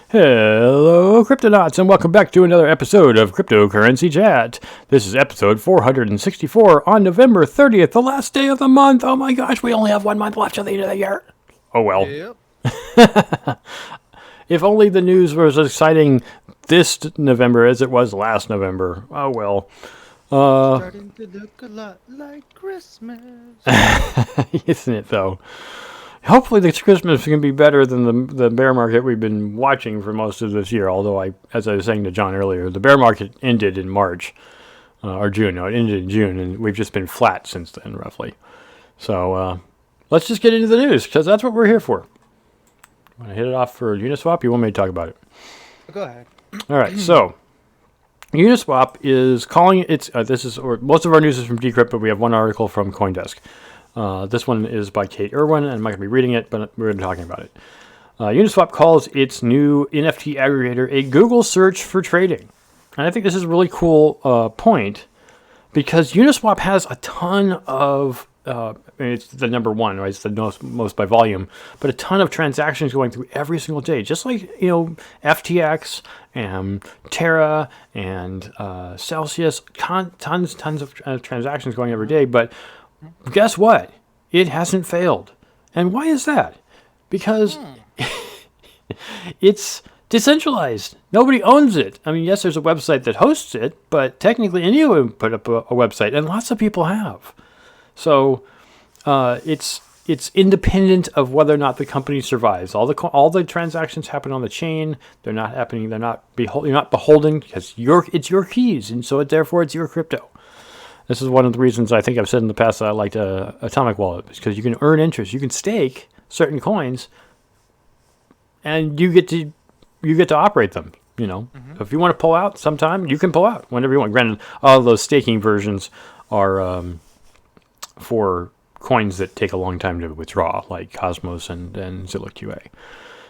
Hello, Cryptonauts, and welcome back to another episode of Cryptocurrency Chat. This is episode 464 on November 30th, the last day of the month. Oh my gosh, we only have 1 month left to the end of the year. Oh well. Yep. If only the news was as exciting this November as it was last November. Oh well. Starting to look a lot like Christmas. Isn't it though? Hopefully this Christmas can be better than the bear market we've been watching for most of this year. Although, as I was saying to John earlier, the bear market ended in March, or June. No, it ended in June, and we've just been flat since then, roughly. So let's just get into the news, because that's what we're here for. Want to hit it off for Uniswap? You want me to talk about it? Go ahead. All right, so Uniswap is calling it. Most of our news is from Decrypt, but we have one article from CoinDesk. This one is by Kate Irwin, and I'm not going to be reading it, but we're talking about it. Uniswap calls its new NFT aggregator a Google search for trading. And I think this is a really cool point, because Uniswap has a ton of, it's the number one, right? It's the most by volume, but a ton of transactions going through every single day. Just like, FTX and Terra and Celsius, tons of transactions going every day, but guess what? It hasn't failed. And why is that? Because it's decentralized. Nobody owns it. I mean, yes, there's a website that hosts it, but technically anyone put up a website, and lots of people have. So it's independent of whether or not the company survives. All the transactions happen on the chain. They're not happening. You're not beholden, because it's your keys, and so therefore it's your crypto. This is one of the reasons I think I've said in the past that I liked Atomic Wallet, because you can earn interest. You can stake certain coins, and you get to operate them. Mm-hmm. If you want to pull out sometime, you can pull out whenever you want. Granted, all of those staking versions are for coins that take a long time to withdraw, like Cosmos and Zilla QA.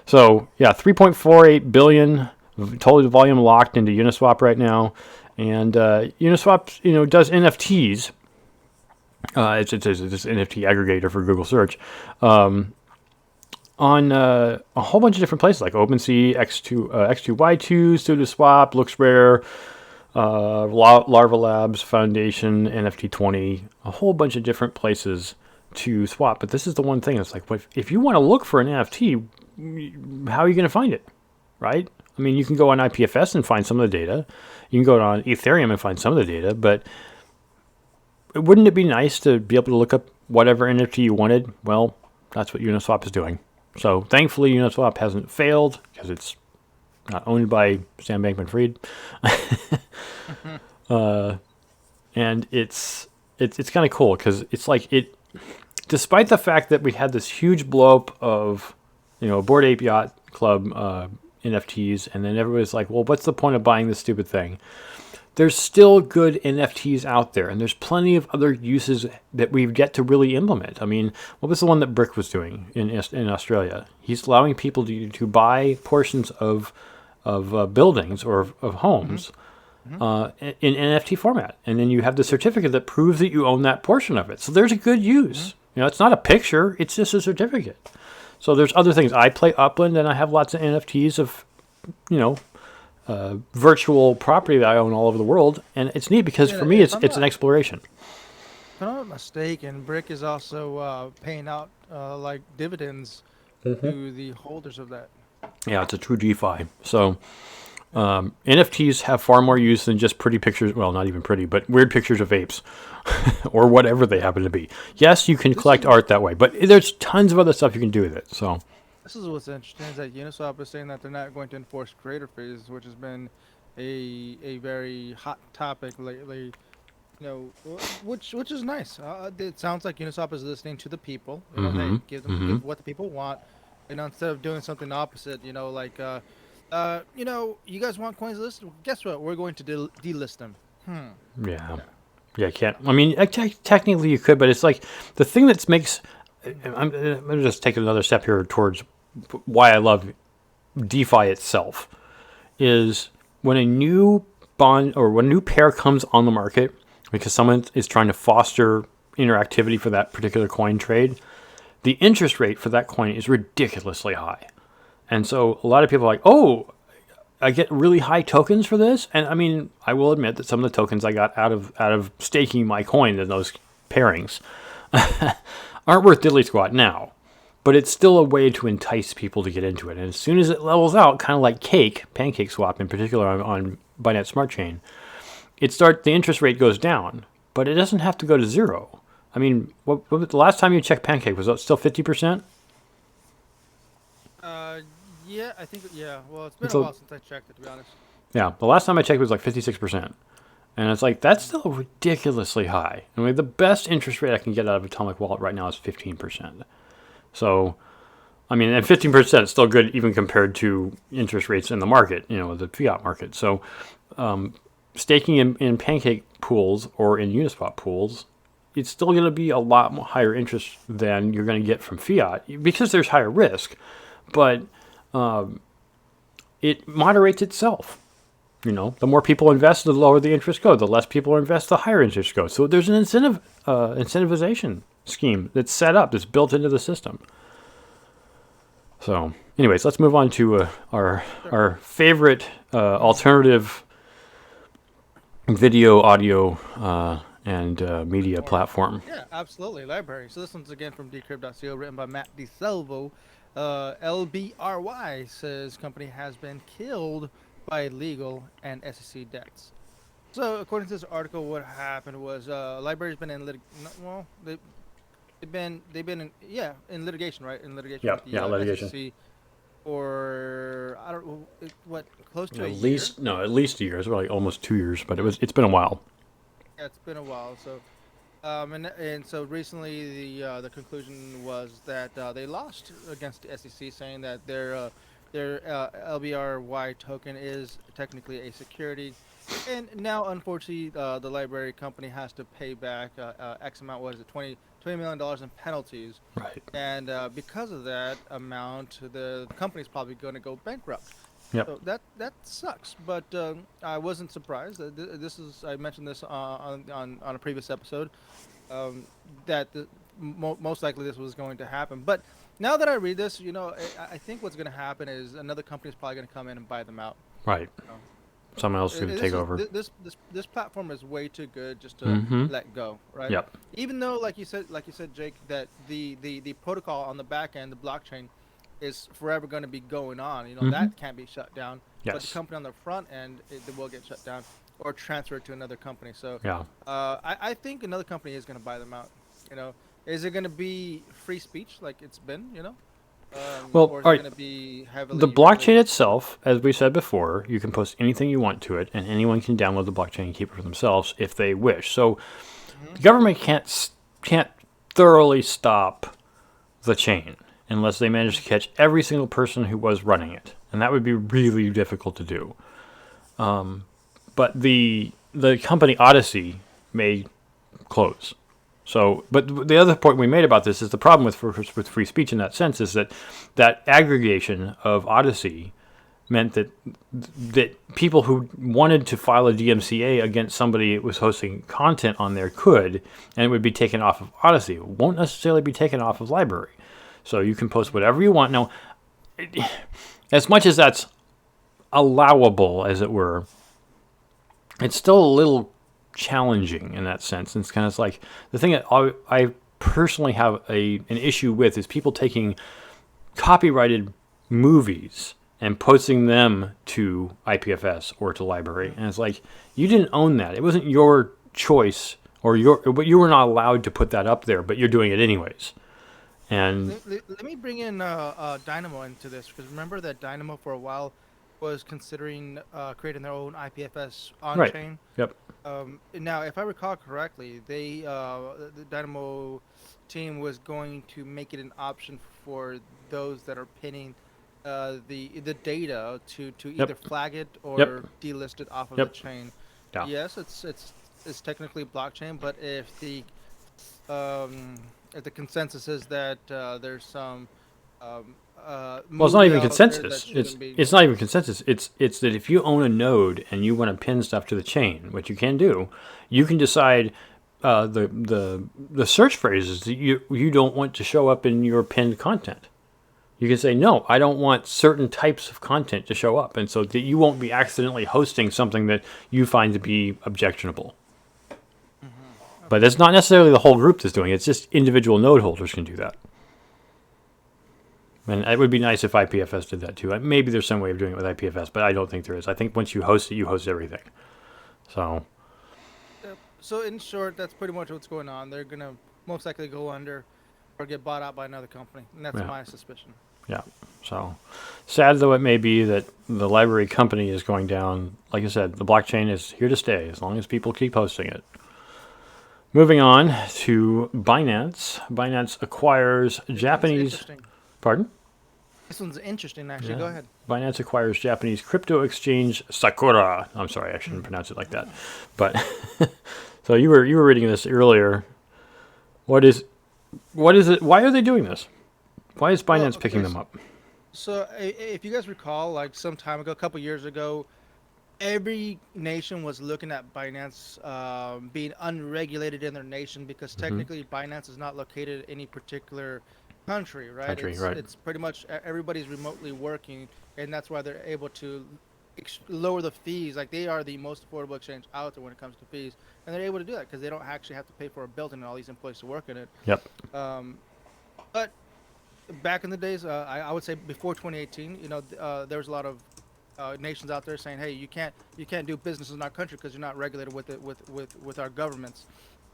So yeah, 3.48 billion total volume locked into Uniswap right now. And Uniswap, does NFTs. It's this NFT aggregator for Google Search on a whole bunch of different places, like OpenSea, X2Y2, SudoSwap, LooksRare, Larva Labs, Foundation, NFT20, a whole bunch of different places to swap. But this is the one thing. It's like, if you want to look for an NFT, how are you going to find it, right? I mean, you can go on IPFS and find some of the data. You can go on Ethereum and find some of the data, but wouldn't it be nice to be able to look up whatever NFT you wanted? Well, that's what Uniswap is doing. So thankfully, Uniswap hasn't failed, because it's not owned by Sam Bankman-Fried. And it's kind of cool, because it's like despite the fact that we had this huge blow up of, Bored Ape Yacht Club NFTs, and then everybody's like, well, what's the point of buying this stupid thing? There's still good NFTs out there, and there's plenty of other uses that we've yet to really implement. I mean, what was the one that Brick was doing in Australia? He's allowing people to buy portions of buildings or of homes in NFT format, and then you have the certificate that proves that you own that portion of it. So there's a good use. It's not a picture; it's just a certificate. So there's other things. I play Upland, and I have lots of NFTs of, virtual property that I own all over the world, and it's neat because for me, it's an exploration. If I'm not mistaken, Brick is also paying out like dividends to the holders of that. Yeah, it's a true DeFi. So NFTs have far more use than just pretty pictures. Well, not even pretty, but weird pictures of apes or whatever they happen to be. Yes, you can collect art that way, but there's tons of other stuff you can do with it. So this is what's interesting, is that Uniswap is saying that they're not going to enforce creator fees, which has been a very hot topic lately. Which is nice. It sounds like Uniswap is listening to the people. They give them what the people want, and instead of doing something opposite, you guys want coins listed? Guess what? We're going to delist them. Yeah, can't. I mean, technically you could, but it's like the thing that makes. I'm going to just take another step here towards why I love DeFi itself. Is when a new bond or when a new pair comes on the market, because someone is trying to foster interactivity for that particular coin trade, the interest rate for that coin is ridiculously high. And so a lot of people are like, oh, I get really high tokens for this. And I mean, I will admit that some of the tokens I got out of staking my coin in those pairings aren't worth diddly squat now. But it's still a way to entice people to get into it. And as soon as it levels out, kind of like Pancake Swap in particular on Binance Smart Chain, the interest rate goes down, but it doesn't have to go to zero. I mean, what the last time you checked Pancake, was it still 50%? Yeah, I think, yeah. Well, it's been a while since I checked it, to be honest. Yeah, the last time I checked it was like 56%. And it's like, that's still ridiculously high. I mean, the best interest rate I can get out of Atomic Wallet right now is 15%. So, I mean, and 15% is still good even compared to interest rates in the market, the fiat market. So, staking in Pancake pools or in Uniswap pools, it's still going to be a lot more higher interest than you're going to get from fiat because there's higher risk. But it moderates itself. The more people invest, the lower the interest goes. The less people invest, the higher interest goes. So there's an incentivization scheme that's set up, that's built into the system. So, anyways, let's move on to our favorite alternative video, audio, and media platform. Yeah, absolutely. LBRY. So this one's again from decrypt.co, written by Matt DeSalvo. LBRY says company has been killed by legal and SEC debts. So according to this article, what happened was LBRY's been in they've been in litigation, right? In litigation with the litigation. SEC for I don't know what, close to at least a year. It's really almost 2 years, but it's been a while. Yeah, it's been a while. So and so recently the conclusion was that they lost against the SEC, saying that their LBRY token is technically a security, and now unfortunately the LBRY company has to pay back X amount. What is it, $20 million in penalties? Right. And because of that amount, the company's probably going to go bankrupt. Yep. So that sucks, but I wasn't surprised. I mentioned this on a previous episode, that most likely this was going to happen. But now that I read this, I think what's going to happen is another company's probably going to come in and buy them out. Right. Someone else is going to take over. This platform is way too good just to let go, right? Yep. Even though, like you said, Jake, that the protocol on the back end, the blockchain, is forever going to be going on. That can't be shut down. Yes. But the company on the front end, it will get shut down or transferred to another company. So yeah. I think another company is going to buy them out. Is it going to be free speech like it's been? Well, or is all it right. going to be heavily The blockchain itself, as we said before, you can post anything you want to it, and anyone can download the blockchain and keep it for themselves if they wish. So the government can't thoroughly stop the chain unless they manage to catch every single person who was running it, and that would be really difficult to do. But the company Odyssey may close. So, but the other point we made about this is the problem with free speech in that sense is that aggregation of Odyssey meant that people who wanted to file a DMCA against somebody that was hosting content on there could, and it would be taken off of Odyssey. It won't necessarily be taken off of LBRY. So you can post whatever you want. Now, as much as that's allowable, as it were, it's still a little challenging in that sense. And it's kind of like the thing that I personally have an issue with is people taking copyrighted movies and posting them to IPFS or to LBRY. And it's like, you didn't own that. It wasn't your choice, but you were not allowed to put that up there, but you're doing it anyways. And let me bring in Dynamo into this, because remember that Dynamo for a while was considering creating their own IPFS on-chain. Right. Yep. Now, if I recall correctly, the Dynamo team was going to make it an option for those that are pinning the data to either flag it or delist it off of the chain. Yeah. Yes, it's technically blockchain, but if the consensus is that there's some well, it's not even consensus. It's not even consensus. It's that if you own a node and you want to pin stuff to the chain, which you can do, you can decide the search phrases that you don't want to show up in your pinned content. You can say, no, I don't want certain types of content to show up. And so that you won't be accidentally hosting something that you find to be objectionable. But it's not necessarily the whole group that's doing it. It's just individual node holders can do that. And it would be nice if IPFS did that too. Maybe there's some way of doing it with IPFS, but I don't think there is. I think once you host it, you host everything. So, So in short, that's pretty much what's going on. They're gonna most likely go under or get bought out by another company, and that's Yeah. my suspicion. yeah. So, sad though it may be that the library company is going down. Like I said, the blockchain is here to stay as long as people keep hosting it. Moving on to Binance. Binance acquires Japanese. Interesting. Pardon? This one's interesting, actually. Yeah. Go ahead. Binance acquires Japanese crypto exchange Sakura. I'm sorry, I shouldn't pronounce it like that. But so you were reading this earlier. What is it? Why are they doing this? Why is Binance picking them up? So if you guys recall, like some time ago, a couple years ago, every nation was looking at Binance being unregulated in their nation because technically Binance is not located in any particular country, right? It's pretty much everybody's remotely working, and that's why they're able to lower the fees. Like they are the most affordable exchange out there when it comes to fees, and they're able to do that because they don't actually have to pay for a building and all these employees to work in it. Yep. But back in the days, I would say before 2018, there was a lot of nations out there saying, "Hey, you can't do business in our country because you're not regulated with our governments,"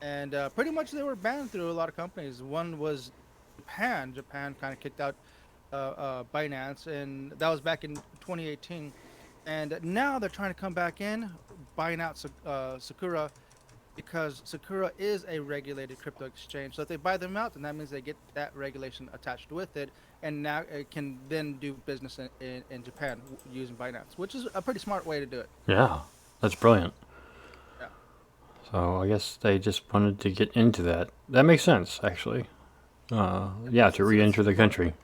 and pretty much they were banned through a lot of companies. One was Japan. Japan kind of kicked out Binance, and that was back in 2018. And now they're trying to come back in, buying out Sakura, because Sakura is a regulated crypto exchange. So if they buy them out, then that means they get that regulation attached with it, and now it can then do business in Japan using Binance, which is a pretty smart way to do it. Yeah, that's brilliant. Yeah. So I guess they just wanted to get into that. That makes sense, actually. Yeah, to re-enter the country.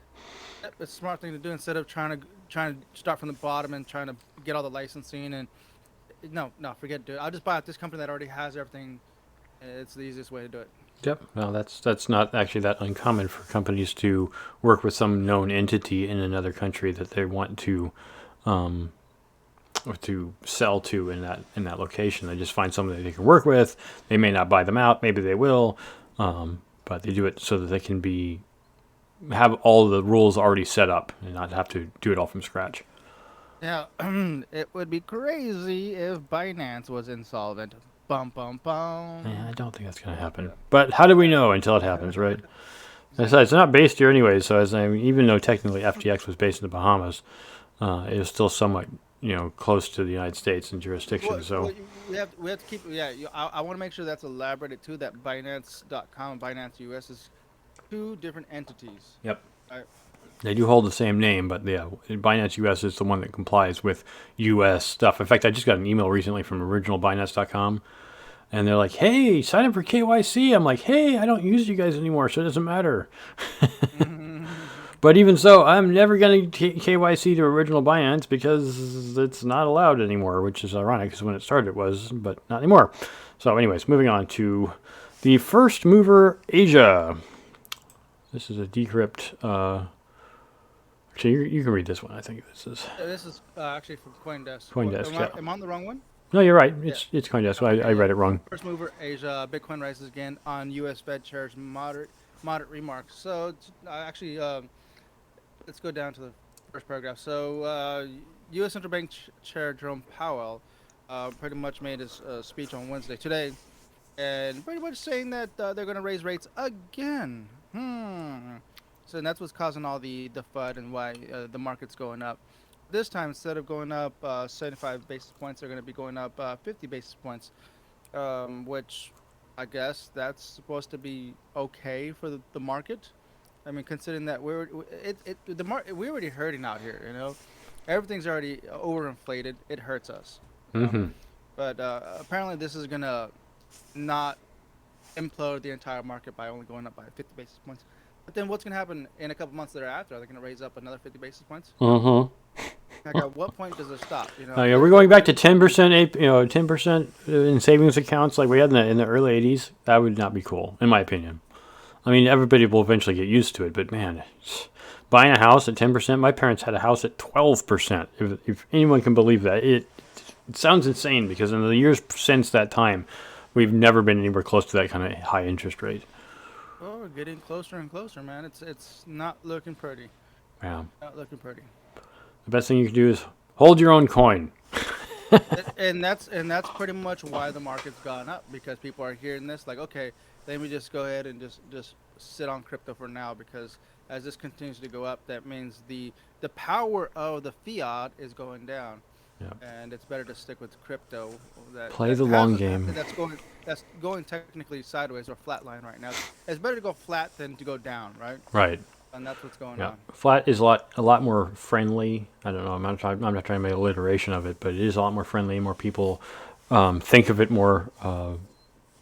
It's a smart thing to do instead of trying to start from the bottom and trying to get all the licensing and no, forget it. I'll just buy out this company that already has everything. It's the easiest way to do it. Yep. Well, that's not actually that uncommon for companies to work with some known entity in another country that they want to or to sell to in that location. They just find someone that they can work with. They may not buy them out. Maybe they will, but they do it so that they can have all the rules already set up and not have to do it all from scratch. Yeah, it would be crazy if Binance was insolvent. Bum bum bum. Yeah, I don't think that's going to happen. But how do we know until it happens, right? Besides, it's not based here anyway, so even though technically FTX was based in the Bahamas, it is still somewhat close to the United States in jurisdiction. So we have to keep. Yeah, I want to make sure that's elaborated too. That Binance.com and Binance US is two different entities. Yep. They do hold the same name, but yeah, Binance US is the one that complies with US stuff. In fact, I just got an email recently from originalbinance.com, and they're like, "Hey, sign up for KYC." I'm like, "Hey, I don't use you guys anymore, so it doesn't matter." But even so, I'm never going to KYC to Original Binance because it's not allowed anymore, which is ironic because when it started it was, but not anymore. So anyways, moving on to the first mover, Asia. This is a decrypt. Actually, you can read this one. I think this is. This is actually from CoinDesk. CoinDesk, yeah. Am I on the wrong one? No, you're right. It's CoinDesk. I read it wrong. First mover Asia, Bitcoin rises again on U.S. Fed chair's moderate remarks. So actually, let's go down to the first paragraph. So U.S. Central Bank Chair Jerome Powell pretty much made his speech on Wednesday today, and pretty much saying that they're going to raise rates again. So that's what's causing all the FUD and why the market's going up. This time, instead of going up 75 basis points, they're going to be going up 50 basis points, which I guess that's supposed to be okay for the market. I mean, considering that we're already hurting out here, everything's already overinflated. It hurts us. But apparently, this is gonna not implode the entire market by only going up by 50 basis points. But then what's going to happen in a couple months thereafter? Are they going to raise up another 50 basis points? Like at what point does it stop? Yeah, we're going back to 10%, 10% in savings accounts like we had in the early 80s. That would not be cool, in my opinion. I mean, everybody will eventually get used to it, but man, buying a house at 10%. My parents had a house at 12%. If anyone can believe that, it sounds insane because in the years since that time, we've never been anywhere close to that kind of high interest rate. Oh, we're getting closer and closer, man. It's not looking pretty. Yeah. Not looking pretty. The best thing you can do is hold your own coin. And that's pretty much why the market's gone up, because people are hearing this like, okay, let me just go ahead and just sit on crypto for now, because as this continues to go up, that means the power of the fiat is going down. Yeah. And it's better to stick with crypto Play the long has game. that's going technically sideways or flat line right now. It's better to go flat than to go down, right? Right. And that's what's going Yeah. on. Flat is a lot more friendly. I don't know. I'm not trying to make a alliteration of it, but it is a lot more friendly. More people think of it more.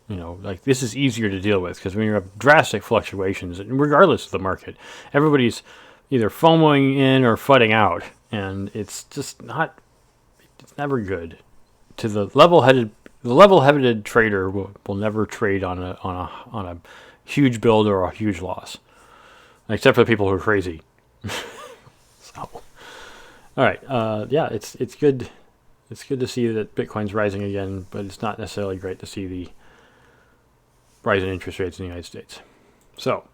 Like this is easier to deal with because when you have drastic fluctuations, and regardless of the market, everybody's either FOMOing in or fudding out, and it's just not. It's never good. To the level-headed trader will never trade on a huge build or a huge loss, except for the people who are crazy. So, all right, yeah, it's good. It's good to see that Bitcoin's rising again, but it's not necessarily great to see the rise in interest rates in the United States. So,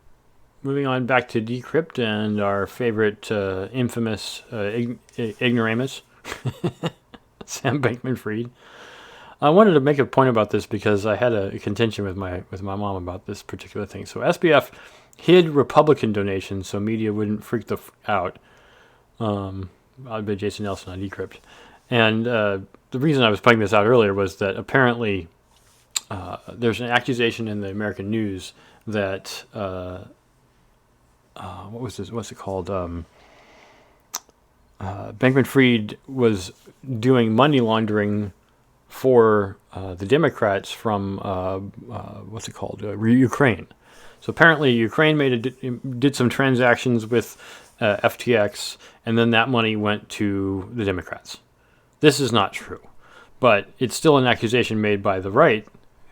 moving on back to Decrypt and our favorite infamous ignoramus, Sam Bankman-Fried. I wanted to make a point about this because I had a contention with my mom about this particular thing. So SBF hid Republican donations so media wouldn't freak out. I'll be Jason Nelson on Decrypt. And the reason I was pointing this out earlier was that apparently there's an accusation in the American news that what's it called? Bankman-Fried was doing money laundering for the Democrats from what's it called? Ukraine. So apparently Ukraine did some transactions with FTX, and then that money went to the Democrats. This is not true, but it's still an accusation made by the right,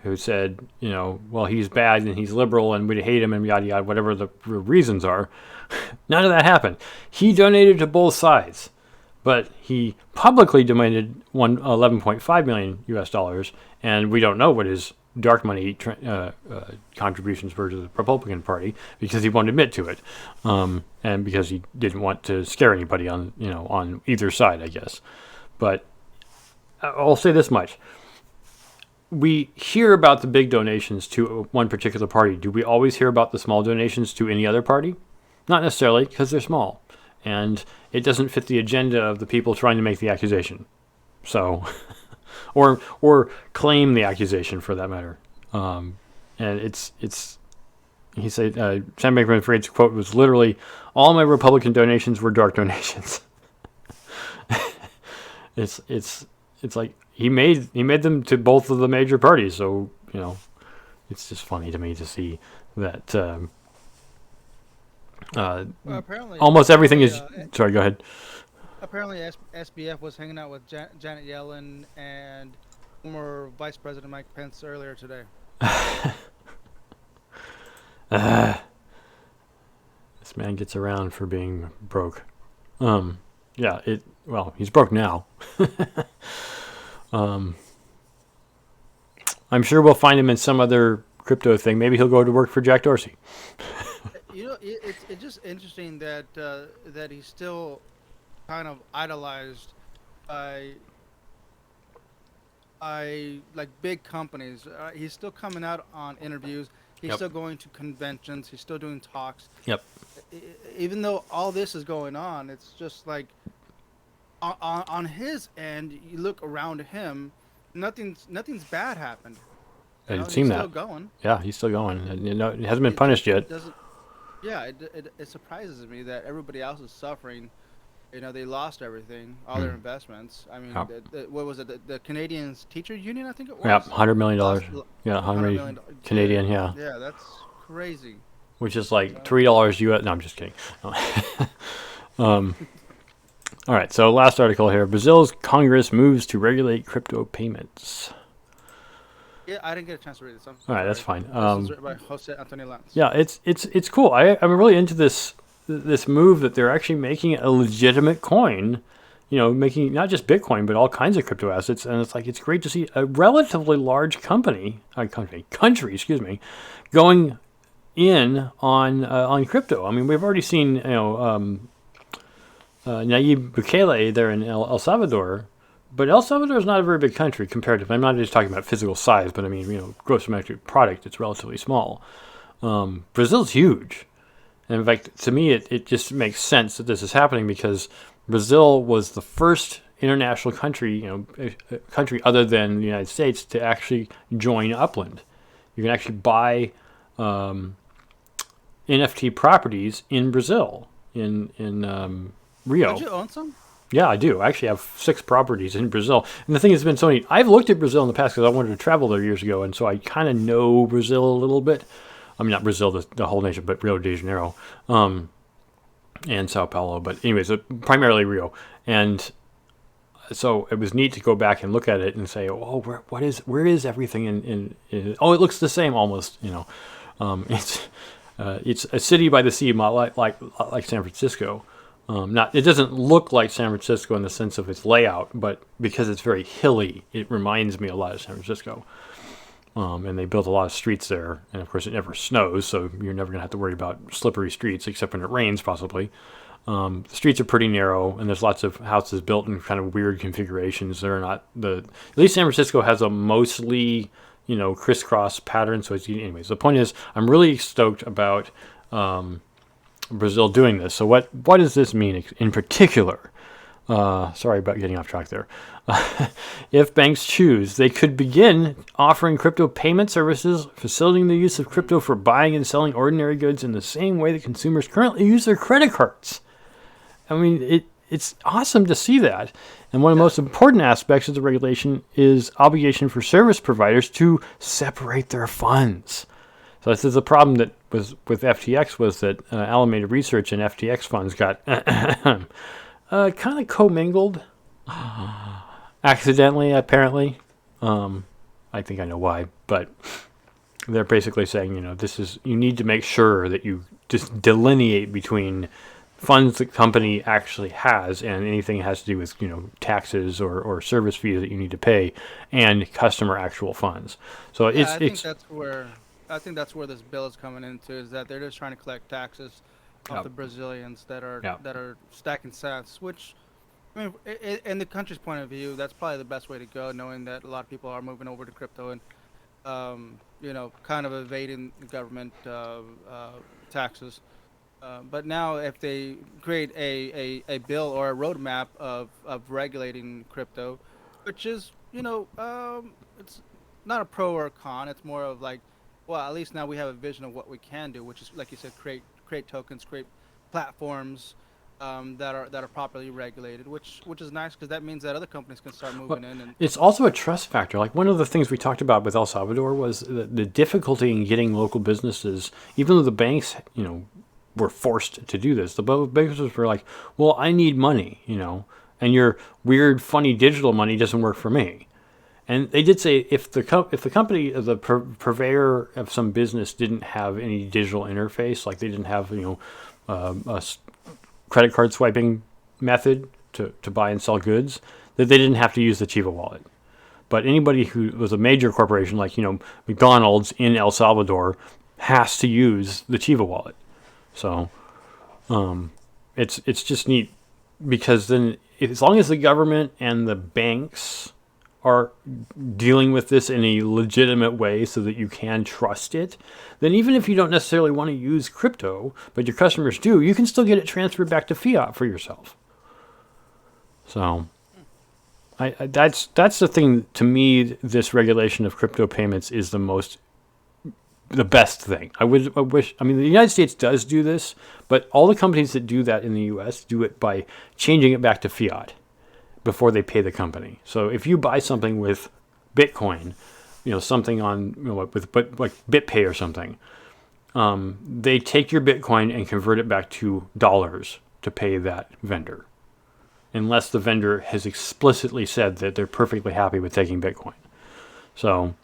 who said, well, he's bad and he's liberal and we hate him and yada yada, whatever the reasons are. None of that happened. He donated to both sides, but he publicly donated $11.5 million US, and we don't know what his dark money contributions were to the Republican Party because he won't admit to it, and because he didn't want to scare anybody on either side, I guess. But I'll say this much. We hear about the big donations to one particular party. Do we always hear about the small donations to any other party? Not necessarily, because they're small. And it doesn't fit the agenda of the people trying to make the accusation. So, or claim the accusation for that matter. And he said, Sam Bankman-Fried's quote was literally, all my Republican donations were dark donations. It's like, he made them to both of the major parties, so it's just funny to me to see that Apparently, almost everything is. Sorry, go ahead. Apparently, SBF was hanging out with Janet Yellen and former Vice President Mike Pence earlier today. This man gets around for being broke. Yeah. Well, he's broke now. I'm sure we'll find him in some other crypto thing. Maybe he'll go to work for Jack Dorsey. It's just interesting that that he's still kind of idolized by like big companies. He's still coming out on interviews. He's still going to conventions. He's still doing talks. Yep. Even though all this is going on, it's just like on his end. You look around him, nothing's bad happened. It seemed he's that. still going. Yeah, he's still going. And, it hasn't been punished yet. It surprises me that everybody else is suffering. They lost everything, all their investments. I mean, what was it? The Canadian Teacher Union, I think it was. Yeah, $100 million. Yeah, $100 million Canadian. Yeah. Yeah, that's crazy. Which is like $3 US. No, I'm just kidding. All right, so last article here. Brazil's Congress moves to regulate crypto payments. Yeah, I didn't get a chance to read this. All right, that's fine. This is by Jose Antonio Lanz. Yeah, it's cool. I'm really into this this move that they're actually making a legitimate coin, making not just Bitcoin but all kinds of crypto assets, and it's like it's great to see a relatively large country, excuse me, going in on crypto. I mean, we've already seen Nayib Bukele there in El Salvador, but El Salvador is not a very big country comparatively. I'm not just talking about physical size, but I mean, gross domestic product, it's relatively small. Brazil's huge. And in fact, to me, it just makes sense that this is happening because Brazil was the first international country, a country other than the United States, to actually join Upland. You can actually buy NFT properties in Brazil, in Rio. Don't you own some? Yeah, I do. I actually have 6 properties in Brazil. And the thing has been so neat. I've looked at Brazil in the past because I wanted to travel there years ago, and so I kind of know Brazil a little bit. I mean, not Brazil, the whole nation, but Rio de Janeiro and Sao Paulo. But anyways, primarily Rio. And so it was neat to go back and look at it and say, oh, where is everything in oh, it looks the same almost, it's a city by the sea, like San Francisco. It doesn't look like San Francisco in the sense of its layout, but because it's very hilly, it reminds me a lot of San Francisco. And they built a lot of streets there, and of course it never snows, so you're never going to have to worry about slippery streets, except when it rains, possibly. The streets are pretty narrow, and there's lots of houses built in kind of weird configurations. They're not at least San Francisco has a mostly, crisscross pattern. So anyways, the point is, I'm really stoked about Brazil doing this. So what does this mean in particular? Sorry about getting off track there. If banks choose, they could begin offering crypto payment services, facilitating the use of crypto for buying and selling ordinary goods in the same way that consumers currently use their credit cards. I mean, it's awesome to see that. And one of the most important aspects of the regulation is obligation for service providers to separate their funds. So this is a problem that was with FTX was that Alameda Research and FTX funds got kind of commingled. Accidentally, apparently. I think I know why, but they're basically saying, you need to make sure that you just delineate between funds the company actually has and anything that has to do with, taxes or service fees that you need to pay and customer actual funds. So I think that's where this bill is coming into, is that they're just trying to collect taxes off the Brazilians that are stacking sats, which, I mean, in the country's point of view, that's probably the best way to go, knowing that a lot of people are moving over to crypto and, kind of evading the government taxes. But now if they create a bill or a roadmap of regulating crypto, which is, it's not a pro or a con, it's more of like, well, at least now we have a vision of what we can do, which is, like you said, create tokens, create platforms that are properly regulated, which is nice because that means that other companies can start moving in. And it's also a trust factor. Like one of the things we talked about with El Salvador was the difficulty in getting local businesses, even though the banks, were forced to do this. The businesses were like, well, I need money, and your weird, funny digital money doesn't work for me. And they did say if the company, the purveyor of some business didn't have any digital interface, like they didn't have a credit card swiping method to buy and sell goods, that they didn't have to use the Chiva wallet. But anybody who was a major corporation, like McDonald's in El Salvador, has to use the Chiva wallet. So it's just neat because then as long as the government and the banks are dealing with this in a legitimate way so that you can trust it, then even if you don't necessarily want to use crypto, but your customers do, you can still get it transferred back to fiat for yourself. So that's the thing to me. This regulation of crypto payments is the best thing. I mean, the United States does do this, but all the companies that do that in the U.S. do it by changing it back to fiat before they pay the company. So if you buy something with Bitcoin, something on, like BitPay or something, they take your Bitcoin and convert it back to dollars to pay that vendor, unless the vendor has explicitly said that they're perfectly happy with taking Bitcoin. So,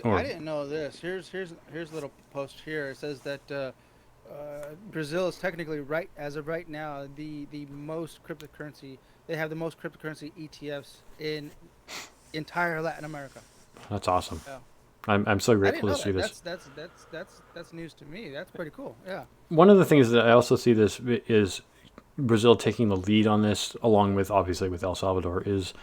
I didn't know this. Here's a little post here. It says that Brazil is technically right as of right now the most cryptocurrency. They have the most cryptocurrency ETFs in entire Latin America. That's awesome. Yeah, I'm so I didn't grateful to know see that. this. That's news to me. That's pretty cool. Yeah. One of the things that I also see this is Brazil taking the lead on this, along with obviously with El Salvador, is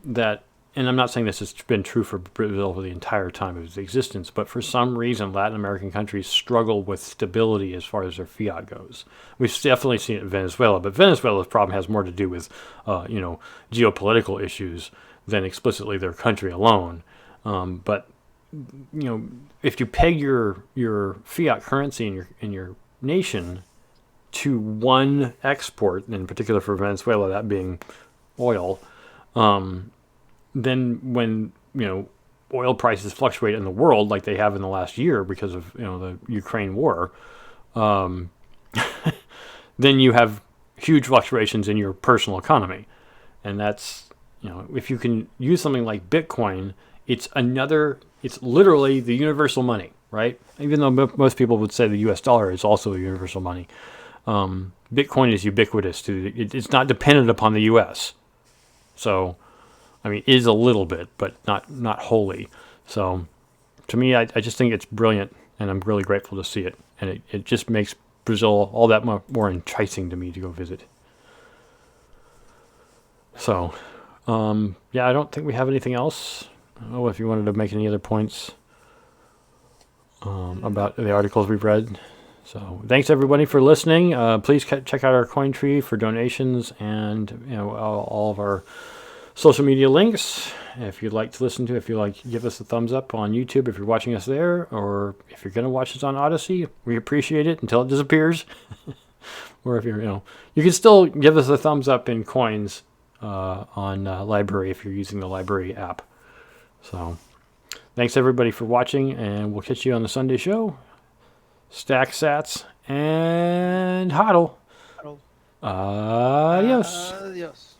that, and I'm not saying this has been true for Brazil for the entire time of its existence, but for some reason, Latin American countries struggle with stability as far as their fiat goes. We've definitely seen it in Venezuela, but Venezuela's problem has more to do with, geopolitical issues than explicitly their country alone. But if you peg your fiat currency in your nation to one export, in particular for Venezuela, that being oil, then when oil prices fluctuate in the world like they have in the last year because of the Ukraine war, then you have huge fluctuations in your personal economy, and that's if you can use something like Bitcoin, it's literally the universal money, right? Even though most people would say the U.S. dollar is also a universal money, Bitcoin is ubiquitous it's not dependent upon the U.S. So, I mean, it is a little bit, but not wholly. So, to me, I just think it's brilliant, and I'm really grateful to see it. And it just makes Brazil all that more enticing to me to go visit. So, yeah, I don't think we have anything else. I don't know if you wanted to make any other points about the articles we've read. So thanks everybody for listening. Please check out our CoinTree for donations and all of our social media links. If you'd like to listen to, if you like, give us a thumbs up on YouTube if you're watching us there, or if you're going to watch us on Odyssey, we appreciate it until it disappears. Or if you can still give us a thumbs up in coins on LBRY if you're using the LBRY app. So thanks everybody for watching, and we'll catch you on the Sunday show. Stack sats and hodl. Adios. Adios.